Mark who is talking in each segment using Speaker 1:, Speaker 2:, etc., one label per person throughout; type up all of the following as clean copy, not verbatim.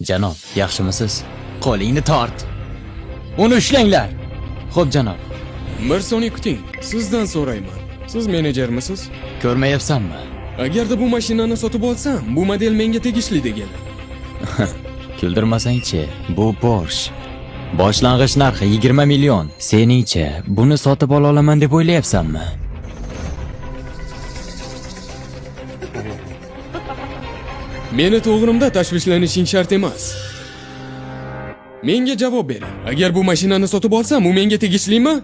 Speaker 1: Janob, yaxshimisiz? Qo'lingni tort. Uni ushlanglar. Xo'p, janob.
Speaker 2: Bir soniya kuting. Sizdan so'rayman. Siz menejermisiz?
Speaker 1: Ko'rmayapsanmi?
Speaker 2: Agarda bu mashinani sotib olsam, bu model menga tegishli degani.
Speaker 1: Kuldirmasang-chi, bu Porsche. Boshlang'ich narxi 20 million. Seningcha buni sotib ola olaman deb o'ylayapsanmi?
Speaker 2: Meni to'g'rimda tashvishlanishing shart emas. Menga javob bering. Agar bu mashinani sotib olsam, u menga tegishlimi?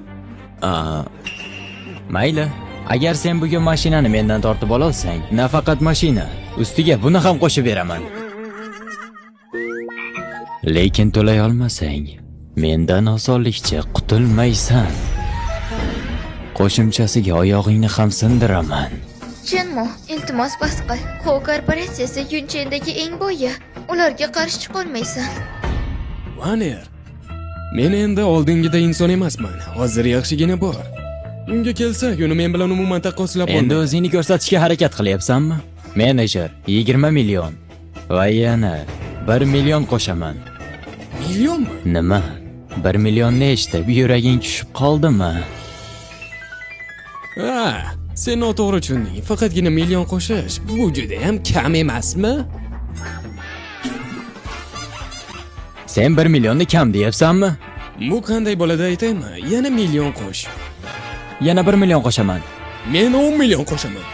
Speaker 1: Mayli. Agar sen bugun mashinani mendan tortib olsang, nafaqat mashina, ustiga buni ham qo'shib beraman. Lekin to'lay olmasang, mendan osonlikcha qutulmaysan. Qo'shimchasiga oyog'ingni ham sindiraman.
Speaker 3: Chinmo, iltimos bas qil. Xo korporatsiyasi Yunchendagi eng boyi. Ularga qarshi chiqolmaysan.
Speaker 2: Vaner. Men endi oldingida inson emasman. Hozir yaxshigina bor. Unga kelsak, uni men bilan umuman taqqoslab
Speaker 1: Endi
Speaker 2: olmaydi.
Speaker 1: o'zingni ko'rsatishga harakat qilyapsanmi? Menejer 20 million va yana 1 million qo'shaman.
Speaker 2: Millionmi?
Speaker 1: Nima? 1 millionni eshitib yuraging tushib qoldimi?
Speaker 2: Ha, sen noto'g'ri tushunding. Faqatgina million qo'shish bu juda ham kam emasmi?
Speaker 1: Sen 1 millionni kam deyapsanmi?
Speaker 2: Bu qanday bo'ladi aytaymi? Yana million qo'sh.
Speaker 1: Yana 1 million qo'shaman.
Speaker 2: Men 10 million qo'shaman.